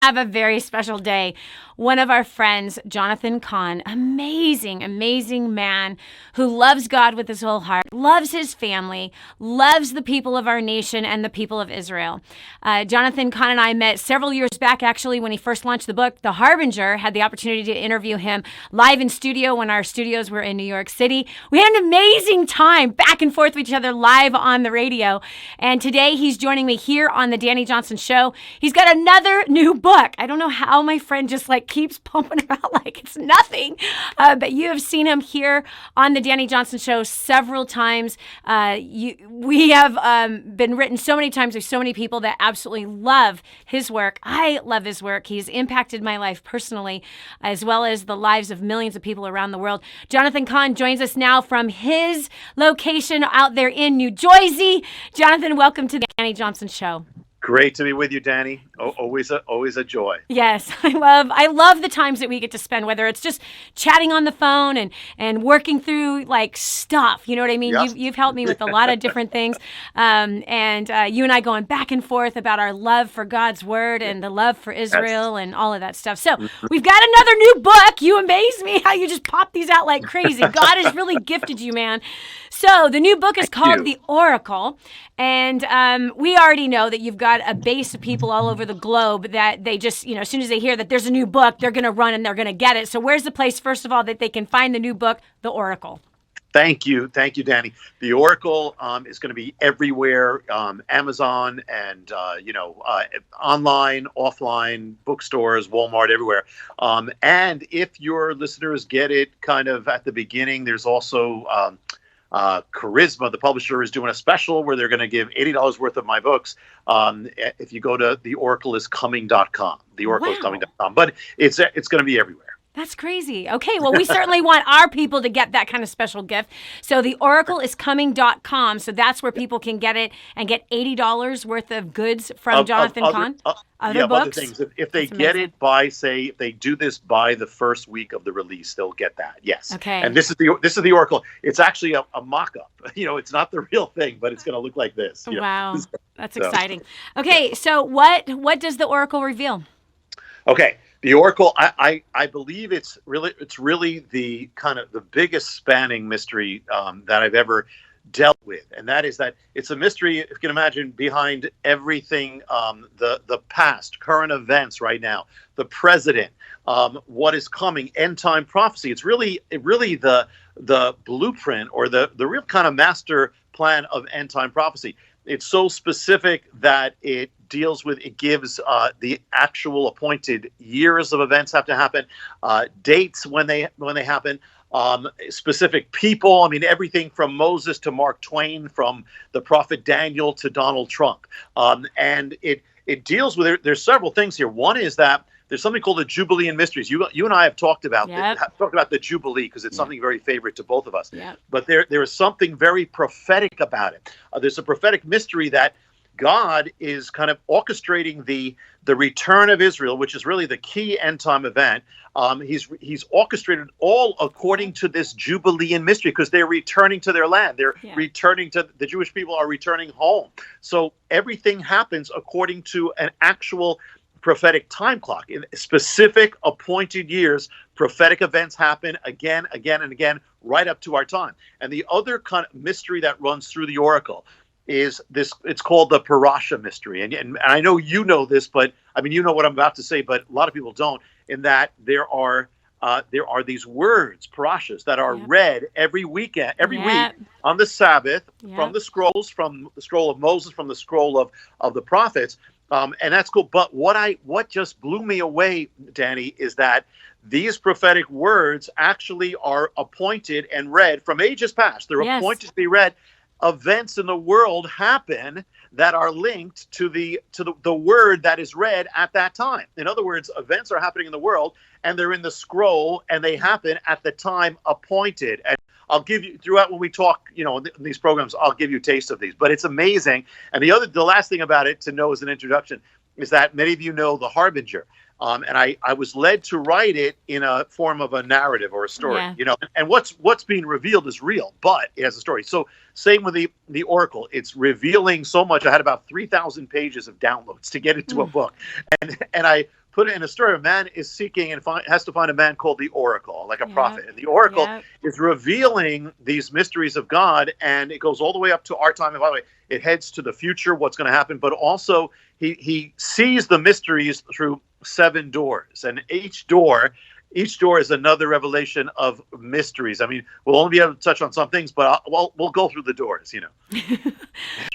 have a very special day. One of our friends, Jonathan Kahn, amazing, amazing man who loves God with his whole heart, loves his family, loves the people of our nation and the people of Israel. Jonathan Kahn and I met several years back, actually, when he first launched the book, The Harbinger. Had the opportunity to interview him live in studio when our studios were in New York City. We had an amazing time back and forth with each other live on the radio. And today he's joining me here on the Danny Johnson Show. He's got another new book. I don't know how my friend just keeps pumping her out like it's nothing. But you have seen him here on the Danny Johnson Show several times. We have been written so many times. There's so many people that absolutely love his work. I love his work. He's impacted my life personally, as well as the lives of millions of people around the world. Jonathan Kahn joins us now from his location out there in New Jersey. Jonathan, welcome to the Danny Johnson Show. Great to be with you, Danny. Always a joy. Yes, I love the times that we get to spend, whether it's just chatting on the phone and working through stuff. You know what I mean? Yeah. You've helped me with a lot of different things, and you and I going back and forth about our love for God's word and the love for Israel and all of that stuff. So we've got another new book. You amaze me how you just pop these out like crazy. God has really gifted you, man. So the new book is called The Oracle, and we already know that you've got a base of people all over the globe that they just, as soon as they hear that there's a new book, they're going to run and they're going to get it. So where's the place, first of all, that they can find the new book, The Oracle? Thank you, Danny. The Oracle is going to be everywhere, Amazon and online, offline, bookstores, Walmart, everywhere. And if your listeners get it kind of at the beginning, there's also Charisma, the publisher, is doing a special where they're going to give $80 worth of my books if you go to theoracleiscoming.com. Theoracleiscoming.com. But it's going to be everywhere. That's crazy. Okay, well, we certainly want our people to get that kind of special gift. So theoracleiscoming.com. So that's where people can get it and get $80 worth of goods from Jonathan Kahn. Other books. Other things. If they get it by, say, if they do this by the first week of the release, they'll get that. Yes. Okay. And this is the Oracle. It's actually a mock-up. It's not the real thing, but it's going to look like this. Wow, that's exciting. Okay, so what does the Oracle reveal? Okay. The Oracle, I believe it's really the kind of the biggest spanning mystery that I've ever dealt with, and that is that it's a mystery, if you can imagine, behind everything, the past, current events right now, the president, what is coming, end time prophecy. It's really the blueprint or the real kind of master plan of end time prophecy. It's so specific that it gives the actual appointed years of events have to happen, dates when they happen, specific people. I mean, everything from Moses to Mark Twain, from the prophet Daniel to Donald Trump. And it deals with, there's several things here. One is that there's something called the Jubilean Mysteries. You and I have talked about the Jubilee because it's something very favorite to both of us. Yep. But there is something very prophetic about it. There's a prophetic mystery that God is kind of orchestrating the return of Israel, which is really the key end time event. He's orchestrated all according to this Jubilean mystery because they're returning to their land. They're returning to, the Jewish people are returning home. So everything happens according to an actual prophetic time clock. In specific appointed years, prophetic events happen again, and again, right up to our time. And the other kind of mystery that runs through the Oracle is this. It's called the Parasha mystery. And I know you know this, but I mean, you know what I'm about to say, but a lot of people don't, in that there are these words, parashas, that are read every week on the Sabbath from the scrolls, from the scroll of Moses, from the scroll of the prophets. And that's cool. But what just blew me away, Danny, is that these prophetic words actually are appointed and read from ages past. They're appointed to be read. Events in the world happen that are linked to the word that is read at that time. In other words, events are happening in the world and they're in the scroll and they happen at the time appointed. And I'll give you, throughout when we talk, in these programs, I'll give you a taste of these. But it's amazing. And the last thing about it to know as an introduction is that many of you know The Harbinger. And I was led to write it in a form of a narrative or a story, and what's being revealed is real, but it has a story. So same with the Oracle. It's revealing so much. I had about 3,000 pages of downloads to get into a book. And I put it in a story. A man is seeking and has to find a man called the oracle, like a Yep. prophet. And the oracle Yep. is revealing these mysteries of God. And it goes all the way up to our time. And by the way, it heads to the future, what's going to happen. But also he sees the mysteries through 7 doors. And each door is another revelation of mysteries. I mean, we'll only be able to touch on some things, but we'll go through the doors,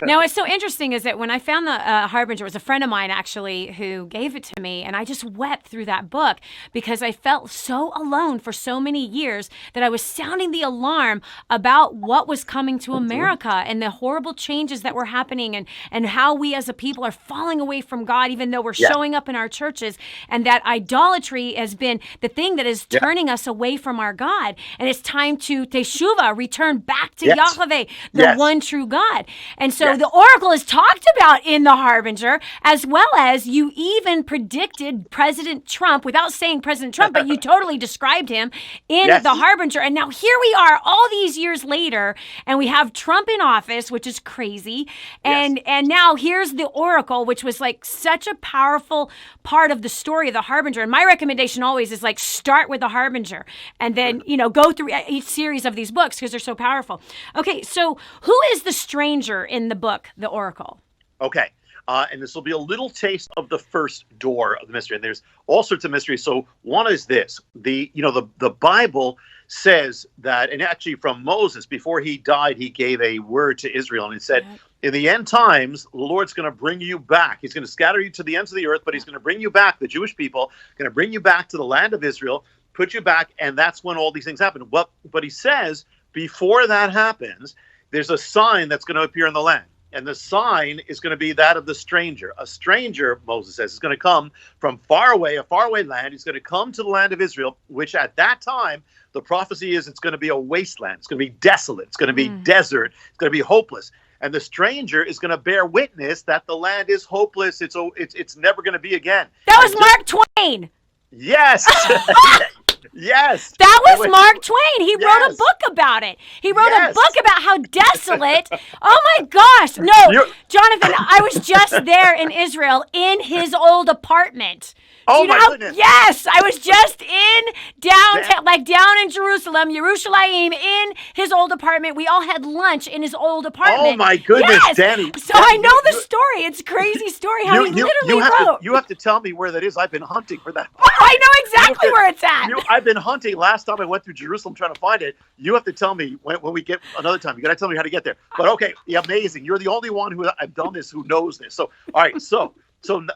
Now, what's so interesting is that when I found the Harbinger, it was a friend of mine actually who gave it to me, and I just wept through that book because I felt so alone for so many years that I was sounding the alarm about what was coming to America and the horrible changes that were happening, and how we as a people are falling away from God, even though we're showing up in our churches, and that idolatry has been the thing that is turning us away from our God. And it's time to teshuvah, return back to Yahweh, the one true God. And so the oracle is talked about in the Harbinger, as well as you even predicted President Trump, without saying President Trump, but you totally described him in the Harbinger. And now here we are all these years later, and we have Trump in office, which is crazy. And now here's the oracle, which was like such a powerful part of the story of the Harbinger. And my recommendation always is like start with the Harbinger and then, go through each series of these books because they're so powerful. Okay, so who is the stranger in the book, The Oracle? Okay. And this will be a little taste of the first door of the mystery. And there's all sorts of mysteries. So one is this. The Bible says that, and actually from Moses, before he died, he gave a word to Israel. And he said, in the end times, the Lord's going to bring you back. He's going to scatter you to the ends of the earth, but he's going to bring you back, the Jewish people, going to bring you back to the land of Israel, put you back, and that's when all these things happen. But he says, before that happens, there's a sign that's going to appear in the land. And the sign is going to be that of the stranger. A stranger, Moses says, is going to come from far away, a faraway land. He's going to come to the land of Israel, which at that time, the prophecy is it's going to be a wasteland. It's going to be desolate. It's going to be desert. It's going to be hopeless. And the stranger is going to bear witness that the land is hopeless. It's never going to be again. That was Mark Twain. Yes. Yes. That was Mark Twain. He wrote a book about it. He wrote a book about how desolate. Oh my gosh. No, Jonathan, I was just there in Israel in his old apartment. Oh my goodness. Yes, I was just in downtown, down in Jerusalem, Yerushalayim, in his old apartment. We all had lunch in his old apartment. Oh my goodness, Danny. So I know the story. It's a crazy story how he literally wrote. You have to tell me where that is. I've been hunting for that. Oh, I know exactly where it's at. I've been hunting. Last time I went through Jerusalem trying to find it. You have to tell me when we get another time. You got to tell me how to get there. But okay, amazing. You're the only one who I've done this who knows this. So all right, so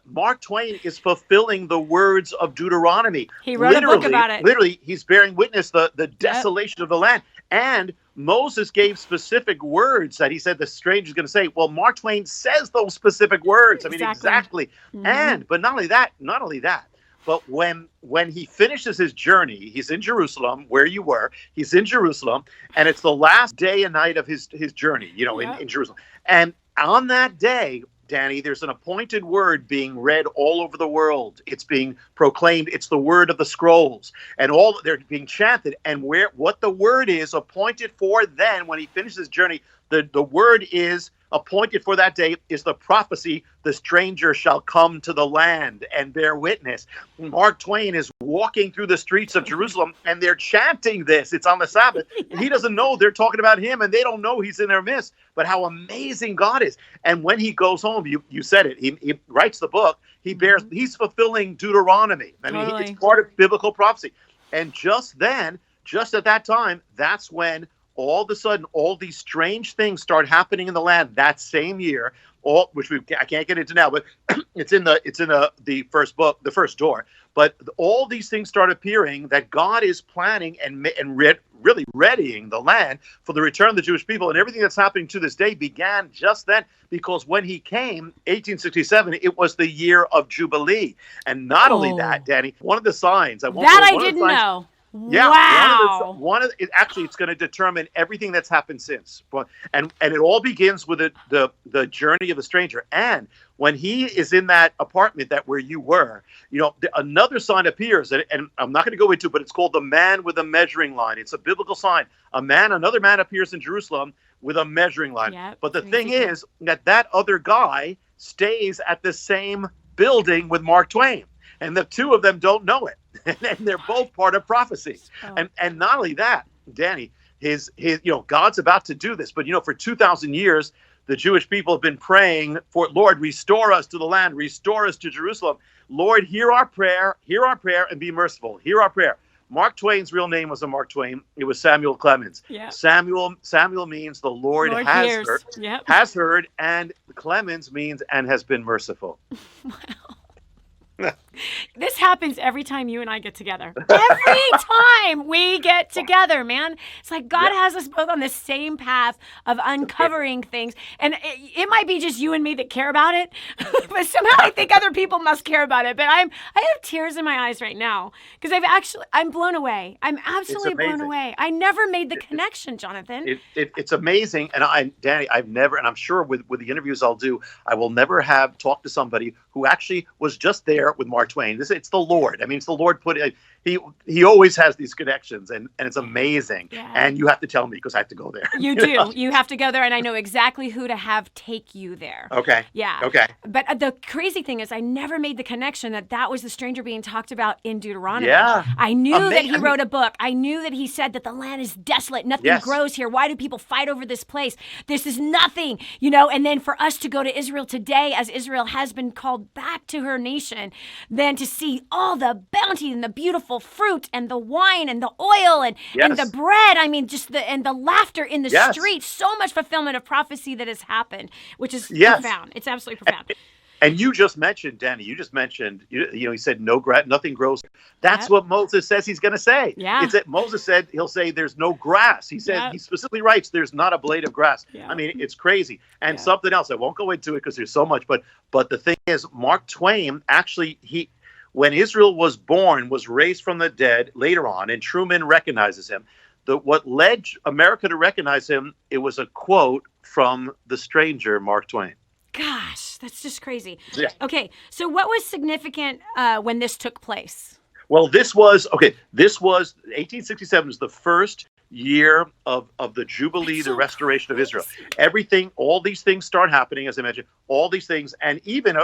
Mark Twain is fulfilling the words of Deuteronomy. He wrote a book about it. Literally, he's bearing witness the desolation of the land. And Moses gave specific words that he said the stranger is going to say. Well, Mark Twain says those specific words. I mean, exactly. Mm-hmm. But not only that, but when he finishes his journey, he's in Jerusalem, where you were. He's in Jerusalem, and it's the last day and night of his journey, in Jerusalem. And on that day, Danny, there's an appointed word being read all over the world. It's being proclaimed. It's the word of the scrolls, and they're being chanted. And what the word is appointed for then, when he finishes his journey, the word is appointed for that day is the prophecy, the stranger shall come to the land and bear witness. Mark Twain is walking through the streets of Jerusalem, and they're chanting this. It's on the Sabbath. He doesn't know they're talking about him, and they don't know he's in their midst, but how amazing God is. And when he goes home, you said it, he writes the book, he's fulfilling Deuteronomy. I mean, it's part of biblical prophecy. And just at that time, that's when all of a sudden, all these strange things start happening in the land that same year, which I can't get into now, but it's in the first book, the first door. But all these things start appearing that God is planning and really readying the land for the return of the Jewish people. And everything that's happening to this day began just then, because when he came, 1867, it was the year of Jubilee. And not only that, Danny, one of the signs I didn't know. Yeah, wow. It's going to determine everything that's happened since. And it all begins with the journey of the stranger. And when he is in that apartment where you were, another sign appears, and I'm not going to go into it, but it's called the man with a measuring line. It's a biblical sign. Another man appears in Jerusalem with a measuring line. Yep, but the thing is that other guy stays at the same building with Mark Twain. and the two of them don't know it, and they're both part of prophecy. Oh. And not only that, Danny, his God's about to do this, but for 2,000 years, the Jewish people have been praying for, Lord, restore us to the land, restore us to Jerusalem. Lord, hear our prayer, and be merciful. Hear our prayer. Mark Twain's real name wasn't Mark Twain. It was Samuel Clemens. Yeah. Samuel means the Lord has heard, yep. has heard, and Clemens means and has been merciful. Wow. This happens every time you and I get together. Every time we get together, man. It's like God has us both on the same path of uncovering things. And it might be just you and me that care about it, but somehow I think other people must care about it. But I have tears in my eyes right now because I'm blown away. I'm absolutely blown away. I never made the connection, Jonathan. It's amazing. And Danny, I've never, and I'm sure with the interviews I'll do, I will never have talked to somebody who actually was just there with Mark Twain. It's the Lord. I mean, it's the Lord he always has these connections, and it's amazing. Yeah. And you have to tell me because I have to go there. You do. You have to go there, and I know exactly who to have take you there. Okay. Yeah. Okay. But the crazy thing is I never made the connection that was the stranger being talked about in Deuteronomy. Yeah. I knew that he wrote a book. I knew that he said that the land is desolate. Nothing grows here. Why do people fight over this place? This is nothing, and then for us to go to Israel today, as Israel has been called back to her nation, then to see all the bounty and the beautiful fruit and the wine and the oil and the bread. I mean, just the laughter in the streets. So much fulfillment of prophecy that has happened, which is profound. It's absolutely profound. And you just mentioned, Danny, he said nothing grows. That's what Moses says he's going to say. Yeah. Moses said he'll say there's no grass. He said, he specifically writes, there's not a blade of grass. Yeah. I mean, it's crazy. And something else, I won't go into it because there's so much, but the thing is, Mark Twain, actually, when Israel was born, was raised from the dead later on, and Truman recognizes him. What led America to recognize him, it was a quote from the stranger, Mark Twain. Gosh, that's just crazy. Yeah. Okay, so what was significant when this took place? Well, this was 1867 is the first year of the Jubilee, the restoration of Israel. Everything, all these things start happening, as I mentioned, all these things. And even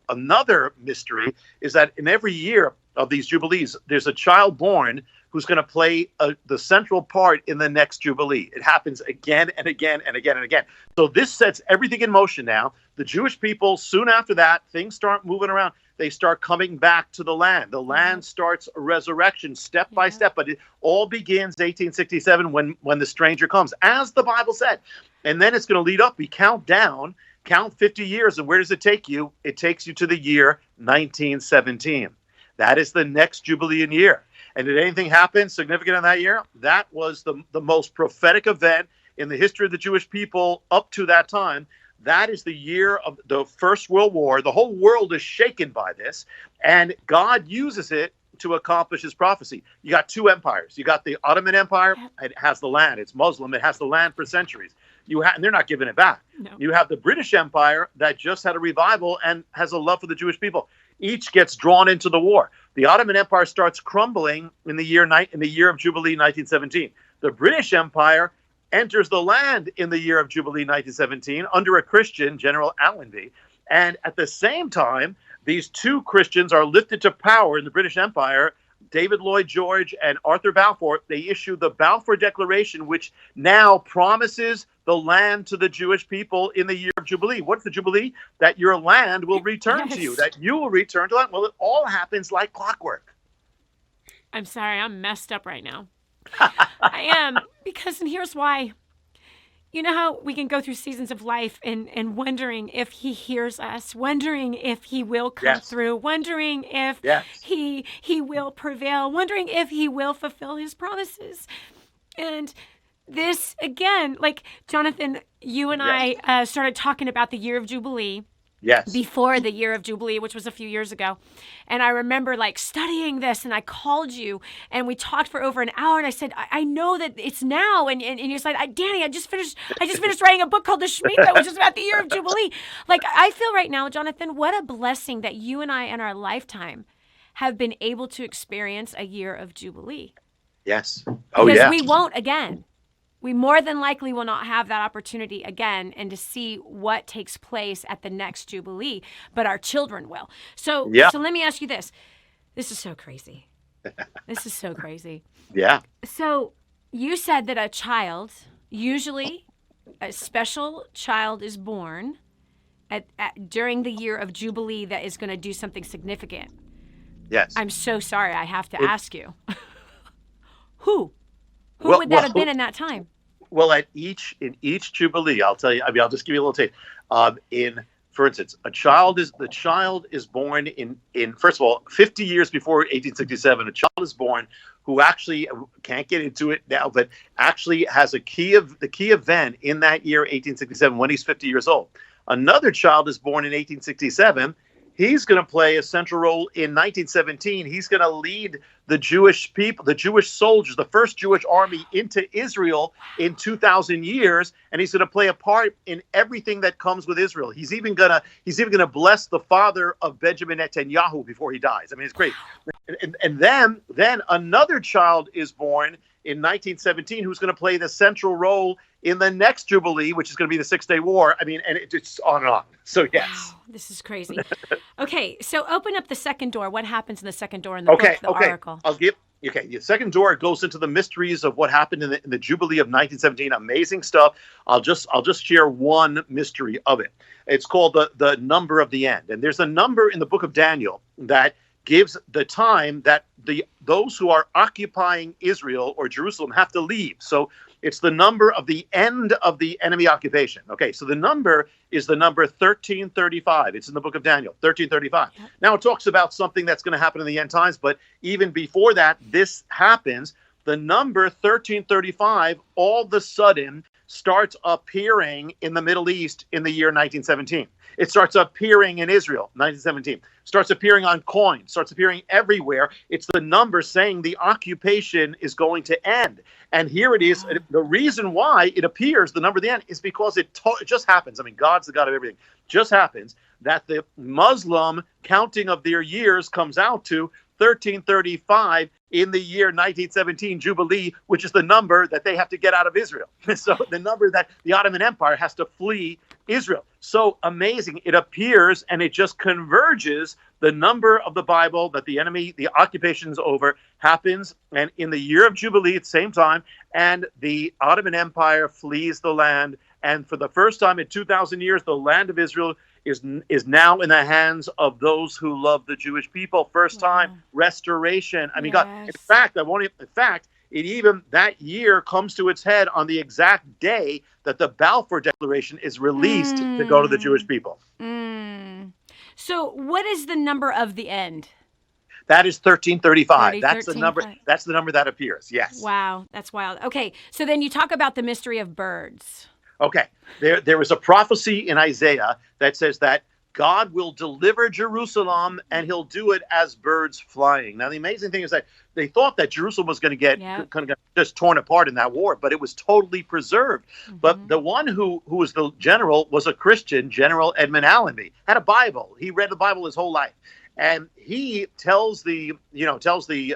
another mystery is that in every year of these Jubilees, there's a child born who's going to play the central part in the next Jubilee. It happens again and again and again and again. So this sets everything in motion now. The Jewish people, soon after that, things start moving around. They start coming back to the land. The land starts a resurrection step by step, but it all begins 1867 when the stranger comes, as the Bible said. And then it's going to lead up. We count 50 years, and where does it take you? It takes you to the year 1917. That is the next Jubilean year. And did anything happen significant in that year? That was the most prophetic event in the history of the Jewish people up to that time. That is the year of the First World War. The whole world is shaken by this, and God uses it to accomplish his prophecy. You got two empires. You got the Ottoman Empire. It has the land. It's Muslim. It has the land for centuries. And they're not giving it back. No. You have the British Empire that just had a revival and has a love for the Jewish people. Each gets drawn into the war. The Ottoman Empire starts crumbling in the year of Jubilee 1917. The British Empire enters the land in the year of Jubilee 1917 under a Christian, General Allenby. And at the same time, these two Christians are lifted to power in the British Empire. David Lloyd George and Arthur Balfour, they issue the Balfour Declaration, which now promises the land to the Jewish people in the year of Jubilee. What's the Jubilee? That your land will return to you, that you will return to land. Well, it all happens like clockwork. I'm sorry, I'm messed up right now. I am, and here's why. You know how we can go through seasons of life and wondering if he hears us, wondering if he will come through, wondering if he will prevail, wondering if he will fulfill his promises. And this, again, like Jonathan, you and I started talking about the year of Jubilee. Yes. Before the year of Jubilee, which was a few years ago. And I remember studying this, and I called you and we talked for over an hour, and I said, I know that it's now. And you're like, Danny, I just finished writing a book called The Shemitah, which is about the year of Jubilee. I feel right now, Jonathan, what a blessing that you and I in our lifetime have been able to experience a year of Jubilee. Yes. Because we won't again. we more than likely will not have that opportunity again and to see what takes place at the next Jubilee, but our children will. So Yeah. let me ask you this. This is so crazy. This is so crazy. Yeah. So you said that a child, usually a special child, is born during the year of Jubilee that is going to do something significant. Yes. I'm so sorry. I have to ask you. Who would that have been in that time? Well, in each Jubilee, I'll tell you. I mean, I'll just give you a little taste. For instance, the child is born in first of all, 50 years before 1867. A child is born who actually can't get into it now, but actually has the key event in that year, 1867, when he's 50 years old. Another child is born in 1867. He's going to play a central role in 1917. He's going to lead the Jewish people, the Jewish soldiers, the first Jewish army into Israel in 2,000 years, and he's going to play a part in everything that comes with Israel. He's even going to bless the father of Benjamin Netanyahu before he dies. I mean, it's great. And then another child is born in 1917 who's going to play the central role in the next Jubilee, which is going to be the Six-Day War. I mean, and it's on and on. So, yes. Wow, this is crazy. Okay, so open up the second door. What happens in the second door in the book, the Oracle? The second door goes into the mysteries of what happened in the Jubilee of 1917. Amazing stuff. I'll just share one mystery of it. It's called the number of the end. And there's a number in the book of Daniel that gives the time that those who are occupying Israel or Jerusalem have to leave. So it's the number of the end of the enemy occupation. Okay, so the number is the number 1335. It's in the book of Daniel, 1335. Yep. Now it talks about something that's going to happen in the end times, but even before that, this happens. The number 1335 all of a sudden starts appearing in the Middle East in the year 1917. It starts appearing in Israel, 1917. Starts appearing on coins, starts appearing everywhere. It's the number saying the occupation is going to end. And here it is. The reason why it appears, the number of the end, is because it just happens. I mean, God's the God of everything. Just happens that the Muslim counting of their years comes out to 1335 in the year 1917 Jubilee, which is the number that they have to get out of Israel. So the number that the Ottoman Empire has to flee Israel. So amazing. It appears and it just converges. The number of the Bible that the enemy, the occupation is over, happens. And in the year of Jubilee at the same time, and the Ottoman Empire flees the land. And for the first time in 2,000 years, the land of Israel is now in the hands of those who love the Jewish people. First time restoration. I mean, God. In fact, that year comes to its head on the exact day that the Balfour Declaration is released to go to the Jewish people. So, what is the number of the end? That is 1335. That's the number. That's the number that appears. Yes. Wow, that's wild. Okay, so then you talk about the mystery of birds. Okay, there is a prophecy in Isaiah that says that God will deliver Jerusalem and he'll do it as birds flying. Now, the amazing thing is that they thought that Jerusalem was going to get kind of just torn apart in that war, but it was totally preserved. Mm-hmm. But the one who was the general was a Christian, General Edmund Allenby, had a Bible. He read the Bible his whole life. And he tells the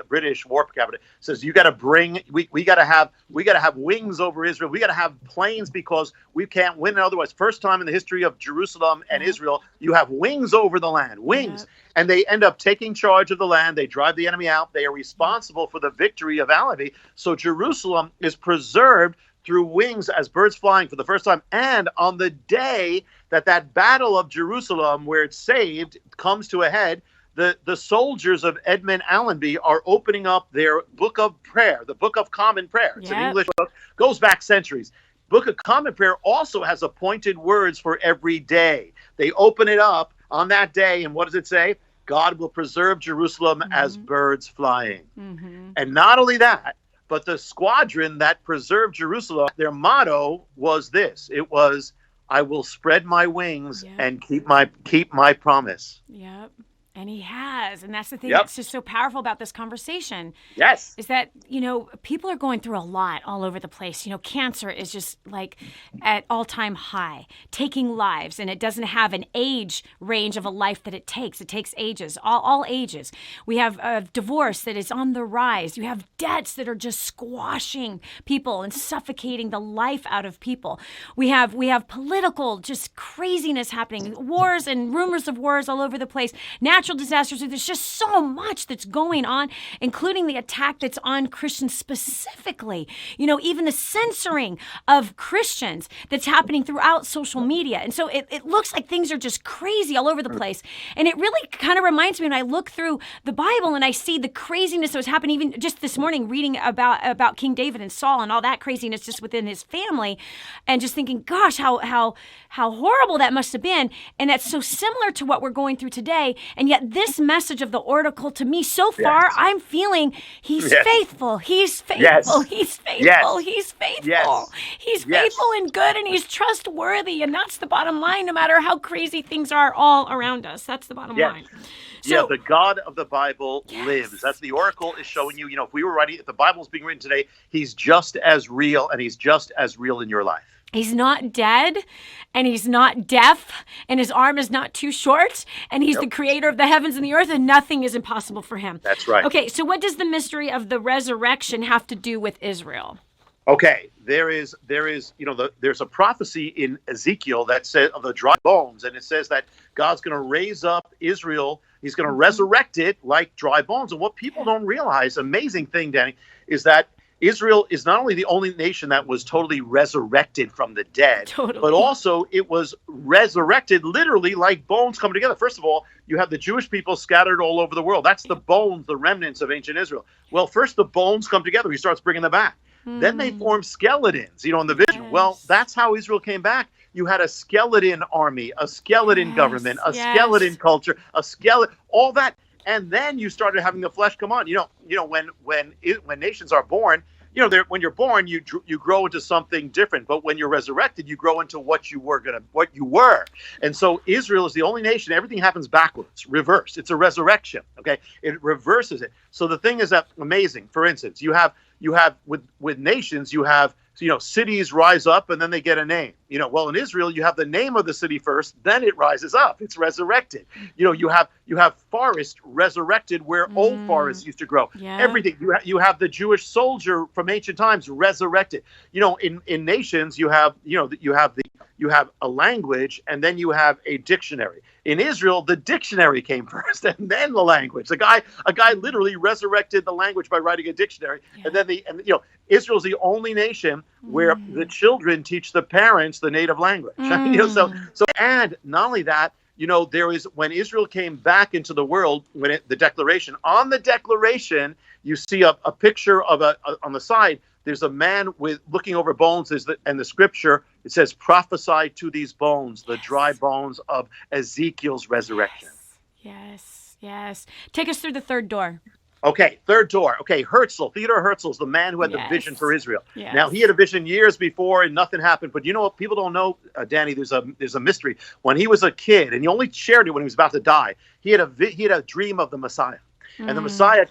British war cabinet, says, you got to bring, we got to have wings over Israel. We got to have planes because we can't win otherwise. First time in the history of Jerusalem and Israel, you have wings over the land, wings. Yeah. And they end up taking charge of the land. They drive the enemy out. They are responsible for the victory of Allenby. So Jerusalem is preserved through wings as birds flying for the first time. And on the day that battle of Jerusalem, where it's saved, comes to a head, the soldiers of Edmund Allenby are opening up their book of prayer, the Book of Common Prayer. It's an English book, goes back centuries. Book of Common Prayer also has appointed words for every day. They open it up on that day, and what does it say? God will preserve Jerusalem as birds flying. Mm-hmm. And not only that, but the squadron that preserved Jerusalem, their motto was this. It was, I will spread my wings and keep my promise. Yep. And he has. And that's the thing Yep. that's just so powerful about this conversation. Yes. Is that, people are going through a lot all over the place. Cancer is just like at all-time high, taking lives, and it doesn't have an age range of a life that it takes. It takes ages, all ages. We have a divorce that is on the rise. You have debts that are just squashing people and suffocating the life out of people. We have political just craziness happening, wars and rumors of wars all over the place, natural disasters. There's just so much that's going on, including the attack that's on Christians specifically. Even the censoring of Christians that's happening throughout social media. And so it looks like things are just crazy all over the place. And it really kind of reminds me when I look through the Bible and I see the craziness that was happening even just this morning, reading about King David and Saul and all that craziness just within his family, and just thinking, gosh, how horrible that must have been. And that's so similar to what we're going through today. And yet this message of the oracle, to me, so far, Yes. I'm feeling he's Yes. faithful. He's faithful. Yes. He's faithful. Yes. He's faithful. Yes. He's Yes. faithful and good, and he's trustworthy. And that's the bottom line, no matter how crazy things are all around us. That's the bottom Yes. line. Yeah, So, the God of the Bible Yes. lives. That's the oracle is showing you, if the Bible's being written today, he's just as real, and he's just as real in your life. he's not dead, and he's not deaf, and his arm is not too short, and he's the creator of the heavens and the earth, and nothing is impossible for him. That's right. Okay, so what does the mystery of the resurrection have to do with Israel? Okay, there's a prophecy in Ezekiel that says of the dry bones, and it says that God's going to raise up Israel. He's going to resurrect it like dry bones. And what people don't realize, amazing thing, Danny, is that Israel is not only the only nation that was totally resurrected from the dead, but also it was resurrected literally like bones coming together. First of all, you have the Jewish people scattered all over the world. That's the bones, the remnants of ancient Israel. Well, first the bones come together. He starts bringing them back. Then they form skeletons, in the vision. Yes. Well, that's how Israel came back. You had a skeleton army, a skeleton government, a skeleton culture, a skeleton, all that. And then you started having the flesh come on. When nations are born, when you're born, you grow into something different. But when you're resurrected, you grow into what you were. And so Israel is the only nation. Everything happens backwards, reversed. It's a resurrection. Okay, it reverses it. So the thing is that amazing. For instance, you have with nations, you have cities rise up and then they get a name. Well, in Israel, you have the name of the city first, then it rises up. It's resurrected. You have forest resurrected where old forests used to grow. Yeah. Everything. You have the Jewish soldier from ancient times resurrected. In nations, you have a language and then you have a dictionary. In Israel, the dictionary came first and then the language. A guy literally resurrected the language by writing a dictionary. Yeah. And then Israel's the only nation where the children teach the parents the native language. So and not only that, there is, when Israel came back into the world, the declaration, you see a picture of on the side, there's a man with looking over bones, and the scripture, it says, prophesy to these bones, the dry bones of Ezekiel's resurrection. Yes. Take us through the third door. Okay, third door. Okay, Theodore Herzl's the man who had the vision for Israel. Yes. Now, he had a vision years before and nothing happened. But you know what? People don't know, Danny, there's a mystery. When he was a kid, and he only shared it when he was about to die, he had a dream of the Messiah. And the Messiah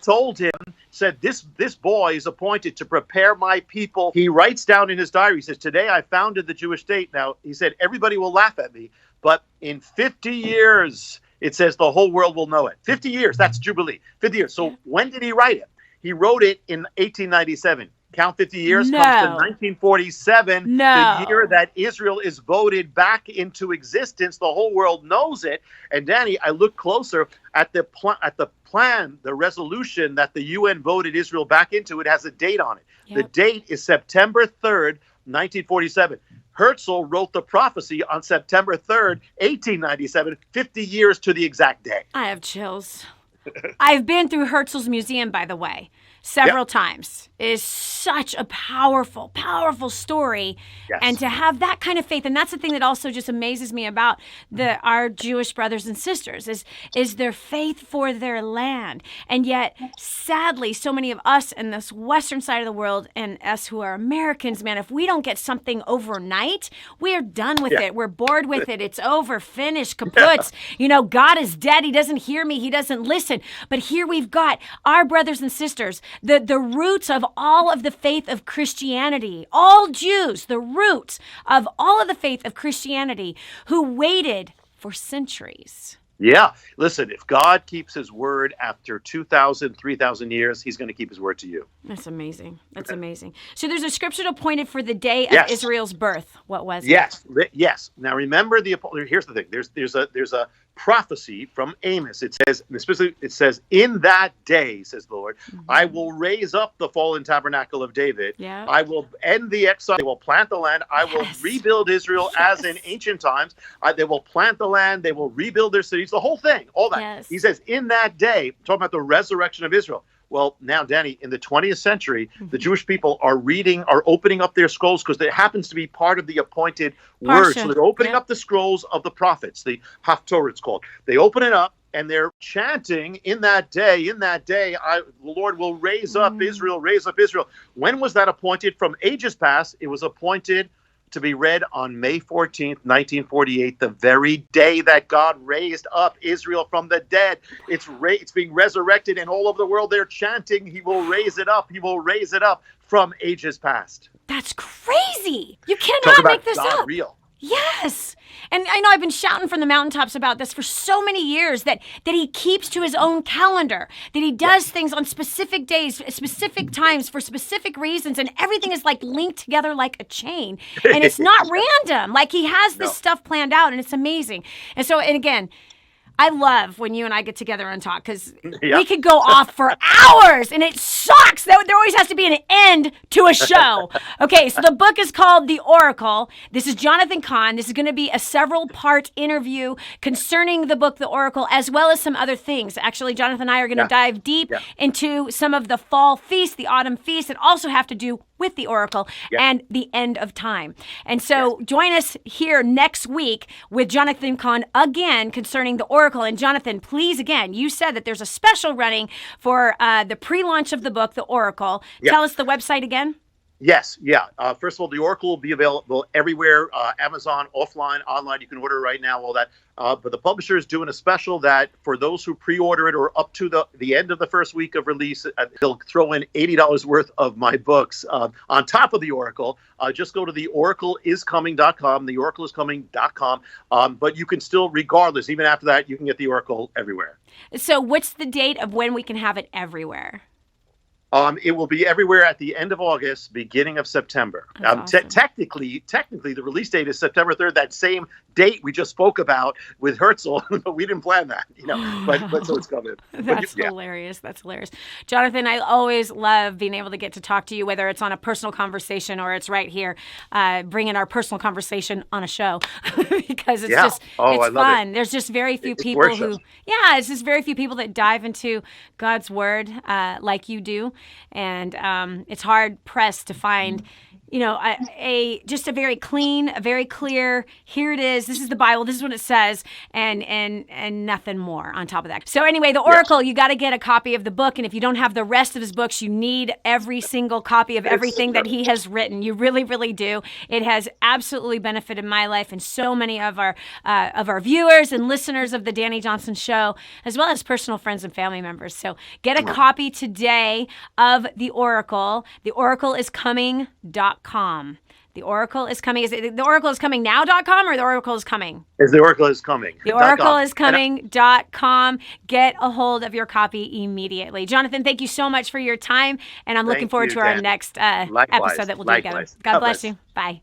said, this boy is appointed to prepare my people. He writes down in his diary, he says, today I founded the Jewish state. Now, he said, everybody will laugh at me, but in 50 years, it says the whole world will know it. 50 years, that's Jubilee. 50 years. So when did he write it? He wrote it in 1897. Count 50 years, comes to 1947, the year that Israel is voted back into existence. The whole world knows it. And Danny, I look closer at the plan, the resolution that the UN voted Israel back into. It has a date on it. Yep. The date is September 3rd, 1947. Herzl wrote the prophecy on September 3rd, 1897, 50 years to the exact day. I have chills. I've been through Herzl's museum, by the way. several times is such a powerful, powerful story. Yes. And to have that kind of faith, and that's the thing that also just amazes me about our Jewish brothers and sisters is their faith for their land. And yet, sadly, so many of us in this Western side of the world and us who are Americans, man, if we don't get something overnight, we are done with it. We're bored with it. It's over, finished, kaput. You know, God is dead. He doesn't hear me. He doesn't listen. But here we've got our brothers and sisters, the roots of all of the faith of Christianity, all Jews, the roots of all of the faith of Christianity, who waited for centuries. Yeah. Listen, if God keeps his word after 2,000, 3,000 years, he's going to keep his word to you. That's amazing. That's amazing. So there's a scripture appointed for the day of Israel's birth. What was it? Yes. Now remember here's the thing. There's a prophecy from Amos. It says, in that day, says the Lord, I will raise up the fallen tabernacle of David. Yeah. I will end the exile. They will plant the land. I will rebuild Israel as in ancient times. They will plant the land. They will rebuild their cities. The whole thing, all that. Yes. He says, in that day, talking about the resurrection of Israel. Well, now, Danny, in the 20th century, the Jewish people are opening up their scrolls because it happens to be part of the appointed word. So they're opening up the scrolls of the prophets, the Haftorah it's called. They open it up and they're chanting, in that day, the Lord will raise up Israel, raise up Israel. When was that appointed? From ages past, it was appointed to be read on May 14th, 1948, the very day that God raised up Israel from the dead. It's being resurrected, and all over the world they're chanting, he will raise it up, he will raise it up from ages past. That's crazy. You cannot make this God up. Real. Yes. And I know I've been shouting from the mountaintops about this for so many years, that he keeps to his own calendar, that he does things on specific days, specific times, for specific reasons, and everything is like linked together like a chain. And it's not random. Like, he has this stuff planned out, and it's amazing. And so, and again, I love when you and I get together and talk, because we could go off for hours, and it sucks. There always has to be an end to a show. Okay, so the book is called The Oracle. This is Jonathan Kahn. This is going to be a several-part interview concerning the book, The Oracle, as well as some other things. Actually, Jonathan and I are going to dive deep into some of the fall feasts, the autumn feasts, that also have to do with the Oracle and the end of time. And so join us here next week with Jonathan Kahn again concerning the Oracle. And Jonathan, please, again, you said that there's a special running for the pre-launch of the book, The Oracle. Tell us the website again. Yes. First of all, the Oracle will be available everywhere, Amazon, offline, online. You can order it right now, all that. But the publisher is doing a special that for those who pre-order it or up to the end of the first week of release, they'll throw in $80 worth of my books on top of the Oracle. Just go to theoracleiscoming.com, theoracleiscoming.com. But you can still, regardless, even after that, you can get the Oracle everywhere. So what's the date of when we can have it everywhere? It will be everywhere at the end of August, beginning of September. Awesome. Technically, the release date is September 3rd, that same date we just spoke about with Herzl, but we didn't plan that, but so it's coming. That's hilarious. That's hilarious. Jonathan, I always love being able to get to talk to you, whether it's on a personal conversation or it's right here, bringing our personal conversation on a show, because it's it's fun. There's just very few people it's just very few people that dive into God's word like you do. And it's hard pressed to find, just a very clean, a very clear, here it is, this is the Bible, this is what it says, and nothing more on top of that. So anyway, The Oracle, you got to get a copy of the book, and if you don't have the rest of his books, you need every single copy of everything that he has written. You really, really do. It has absolutely benefited my life and so many of our viewers and listeners of the Danny Johnson Show, as well as personal friends and family members. So get a copy today of The Oracle. TheOracleIsComing.com. The Oracle is coming. Is it The Oracle is Coming now.com or The Oracle is Coming? It's The Oracle is Coming. The Oracle is Coming.com. Get a hold of your copy immediately. Jonathan, thank you so much for your time, and I'm looking forward to our next episode that we'll do together. God bless you. Bye.